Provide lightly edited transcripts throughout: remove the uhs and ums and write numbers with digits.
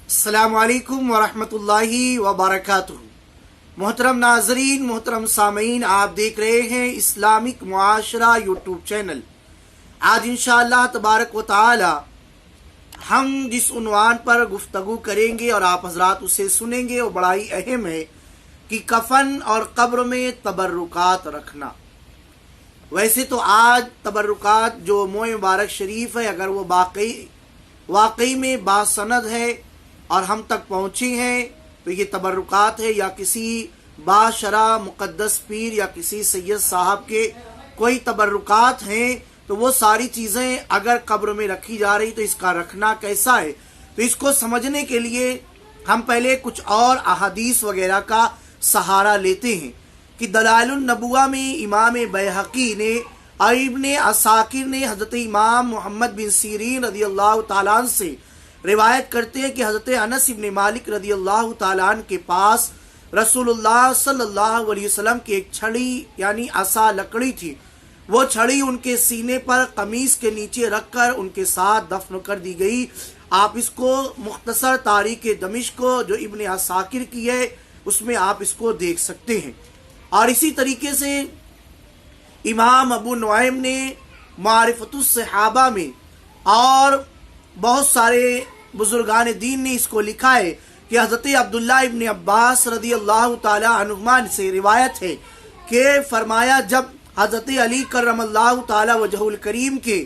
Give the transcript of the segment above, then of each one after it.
अस्सलामु अलैकुम वरहमतुल्लाहि वबरकातुहू। मोहतरम नाजरीन, मोहतरम सामीन, आप देख रहे हैं इस्लामिक मुआशरा यूट्यूब चैनल। आज इंशाअल्लाह तबारक व तआला हम जिस उन्वान पर गुफ्तगू करेंगे और आप हजरात उसे सुनेंगे वो बड़ा ही अहम है कि कफन और कब्र में तबर्रुकात रखना। वैसे तो आज तबर्रुकात जो मोए मुबारक शरीफ है, अगर वो वाकई में बासनद है और हम तक पहुँची हैं तो ये तबर्रुकात है, या किसी बाशरा मुक़द्दस पीर या किसी सैयद साहब के कोई तबर्रुकात हैं, तो वो सारी चीज़ें अगर कब्र में रखी जा रही तो इसका रखना कैसा है। तो इसको समझने के लिए हम पहले कुछ और अहादीस वगैरह का सहारा लेते हैं कि दलाइलुन नबुवा में इमाम बैहक़ी ने और इब्ने असाकिर ने हज़रत इमाम मोहम्मद बिन सीरीन रज़ियल्लाहु ताला अन्हु से रिवायत करते हैं कि हज़रत अनस इब्न मालिक रज़ियल्लाहु ताला अन्हु के पास रसूलुल्लाह सल्लल्लाहु अलैहि वसल्लम की एक छड़ी यानी असा लकड़ी थी। वो छड़ी उनके सीने पर कमीज के नीचे रखकर उनके साथ दफन कर दी गई। आप इसको मुख्तसर तारीख दमिश्क जो इब्ने असाकिर की है उसमें आप इसको देख सकते हैं। और इसी तरीके से इमाम अबू नुआइम ने मारिफतुस सहाबा में और बहुत सारे बुजुर्गान दीन ने इसको लिखा है कि हज़रत अब्दुल्ला इब्न अब्बास रज़ियल्लाहु ताला अन्हुमा से रिवायत है कि फरमाया, जब हज़रत अली करमल्लाहु ताला वजहुल करीम के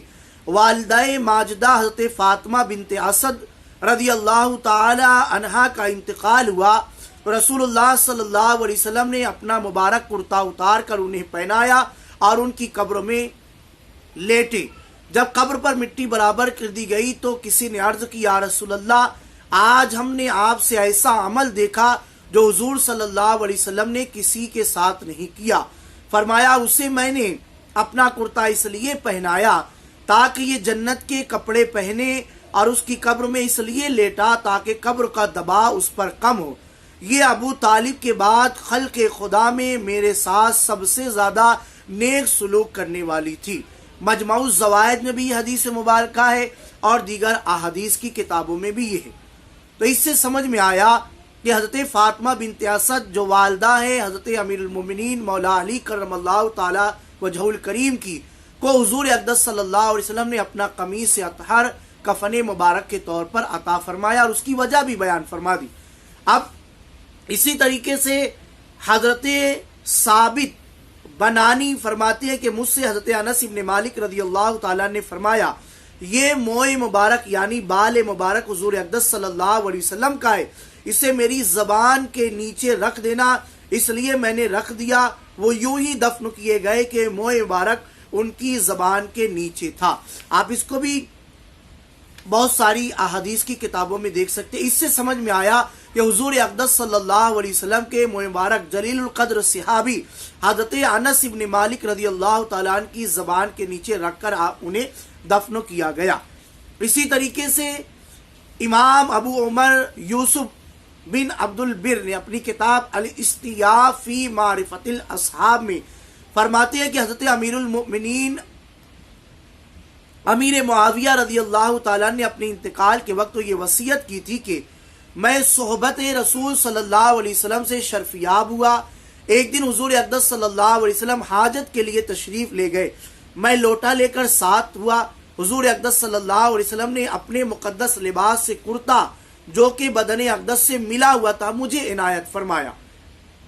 वालिदाए माजिदा हज़रत फातिमा बिनते असद रज़ियल्लाहु ताला अन्हा का इंतकाल हुआ तो रसूलुल्लाह सल्लल्लाहु अलैहि वसल्लम ने अपना मुबारक कुर्ता उतार कर उन्हें पहनाया और उनकी कब्र में लेटे। जब कब्र पर मिट्टी बराबर कर दी गई तो किसी ने अर्ज की, या रसूलल्लाह, आज हमने आपसे ऐसा अमल देखा जो हुजूर सल्लल्लाहु अलैहि वसल्लम ने किसी के साथ नहीं किया। फरमाया, उसे मैंने अपना कुर्ता इसलिए पहनाया ताकि ये जन्नत के कपड़े पहने, और उसकी कब्र में इसलिए लेटा ताकि कब्र का दबाव उस पर कम हो। ये अबू तालिब के बाद खल्क़े खुदा में मेरे साथ सबसे ज़्यादा नेक सलूक करने वाली थी। मजमऊज़ ज़वाइद में भी हदीस मुबारक है और दीगर अहादीस की किताबों में भी ये है। तो इससे समझ में आया कि हज़रत फातिमा बिनते असद जो वालदा है हज़रत अमीरुल मोमिनीन मौला अली करमल्लाहु ताला वजहुल करीम की, को हुजूर अक़दस सल्लल्लाहु अलैहि वसल्लम ने अपना कमीज से अतहर कफन मुबारक के तौर पर अता फरमाया और उसकी वजह भी बयान फरमा दी। अब इसी तरीके से हज़रत साबित बनानी फरमाते हैं कि मुझसे हज़रत अनस इब्न मालिक रज़ियल्लाहु ताला ने फरमाया, ये मोए मुबारक यानी बाल मुबारक हुजूर अक़दस सल्लल्लाहु अलैहि वसल्लम का है, इसे मेरी ज़बान के नीचे रख देना। इसलिए मैंने रख दिया। वो यूं ही दफन किए गए कि मोए मुबारक उनकी ज़बान के नीचे था। आप इसको भी बहुत सारी अहादीस की किताबों में देख सकते हैं। इससे समझ में आया कि हुजूर अक़दस सल्लल्लाहु अलैहि वसल्लम के मुबारक जलीलुल क़द्र सहाबी हज़रत अनस इब्न मालिक रज़ियल्लाहु ताला अन्हु की ज़बान के नीचे रखकर उन्हें दफन किया गया। इसी तरीके से इमाम अबू उमर यूसुफ बिन अब्दुल बिर ने अपनी किताब अल इस्तियाफ़ फ़ी मारिफ़तिल अस्हाब में फरमाते हैं कि हज़रत अमीरुल मोमिनीन अमीर मुआविया रज़ियल्लाहु ताला ने अपने इंतकाल के वक्त तो ये वसीयत की थी कि मैं सोहबत रसूल सल्लल्लाहु अलैहि वसल्लम से शर्फियाब हुआ। एक दिन हुजूर अक़दस सल्लल्लाहु अलैहि वसल्लम हाजत के लिए तशरीफ ले गए। मैं लोटा लेकर साथ हुआ। हुजूर अक़दस सल्लल्लाहु अलैहि वसल्लम ने अपने मुक़द्दस लिबास से कुर्ता जो कि बदन अक़दस से मिला हुआ था मुझे इनायत फरमाया।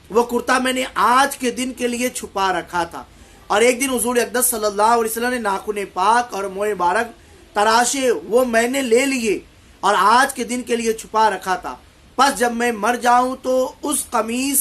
वो कुर्ता मैंने आज के दिन के लिए छुपा रखा था। और एक दिन हुजूर अक़दस सल्लल्लाहु अलैहि वसल्लम ने नाखून पाक और मोए मुबारक तराशे, वो मैंने ले लिए और आज के दिन के लिए छुपा रखा था। बस जब मैं मर जाऊं तो उस कमीज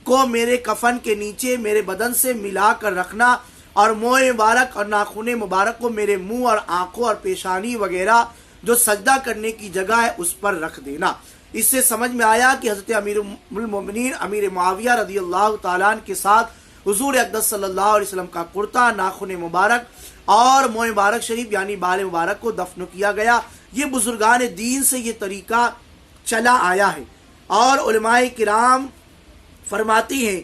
को मेरे कफन के नीचे मेरे बदन से मिला कर रखना और मोए मुबारक और नाखून मुबारक को मेरे मुंह और आंखों और पेशानी वगैरह जो सजदा करने की जगह है उस पर रख देना। इससे समझ में आया कि हज़रत अमीरुल मोमिनीन अमीर मुआविया रज़ियल्लाहु ताला अन्हु के साथ हुजूर अक़दस सल्लल्लाहु अलैहि वसल्लम का कुर्ता, नाखून मुबारक और मोए मुबारक शरीफ यानी बाल मुबारक को दफन किया गया। ये बुजुर्गान दीन से ये तरीका चला आया है और उलमाए किराम फरमाती हैं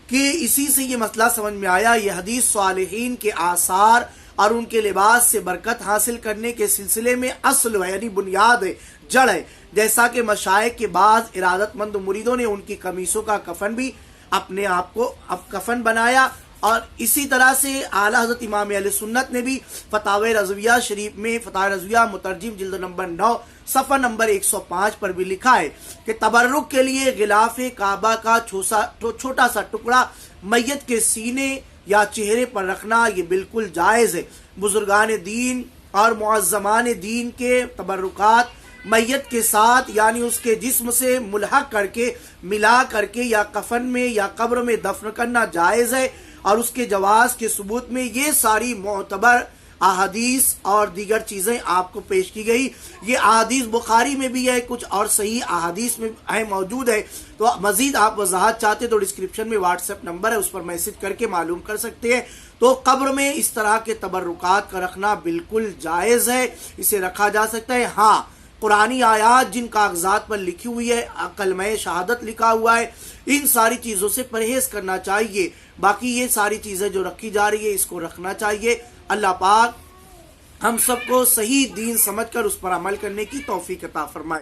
कि इसी से ये मसला समझ में आया। ये हदीस सालिहीन के आसार اور ان کے لباس سے برکت حاصل کرنے کے سلسلے میں اصل ہے، یعنی بنیاد ہے، جڑ ہے۔ جیسا کہ مشائخ کے بعض ارادت مند مریدوں نے ان کی قمیصوں کا کفن بھی اپنے آپ کو کفن بنایا، اور اسی طرح سے اعلیٰ حضرت امام اہل سنت نے بھی فتاوی رضویہ شریف میں، فتاوی رضویہ مترجم جلد نمبر 9 صفحہ نمبر 105 پر بھی لکھا ہے کہ تبرک کے لیے غلاف کعبہ کا چھوٹا سا ٹکڑا میت کے سینے یا چہرے پر رکھنا یہ بالکل جائز ہے۔ بزرگان دین اور معظمان دین کے تبرکات میت کے ساتھ یعنی اس کے جسم سے ملحق کر کے، ملا کر کے یا کفن میں یا قبر میں دفن کرنا جائز ہے، اور اس کے جواز کے ثبوت میں یہ ساری معتبر احادیث اور دیگر چیزیں آپ کو پیش کی گئی۔ یہ احادیث بخاری میں بھی ہے، کچھ اور صحیح احادیث میں موجود ہے۔ تو مزید آپ وضاحت چاہتے تو ڈسکرپشن میں واٹس ایپ نمبر ہے، اس پر میسج کر کے معلوم کر سکتے ہیں۔ تو قبر میں اس طرح کے تبرکات کا رکھنا بالکل جائز ہے، اسے رکھا جا سکتا ہے۔ ہاں، قرآنی آیات جن کاغذات پر لکھی ہوئی ہے، کلمہ شہادت لکھا ہوا ہے، ان ساری چیزوں سے پرہیز کرنا چاہیے۔ باقی یہ ساری چیزیں جو رکھی جا رہی ہے اس کو رکھنا چاہیے۔ اللہ پاک ہم سب کو صحیح دین سمجھ کر اس پر عمل کرنے کی توفیق عطا فرمائے۔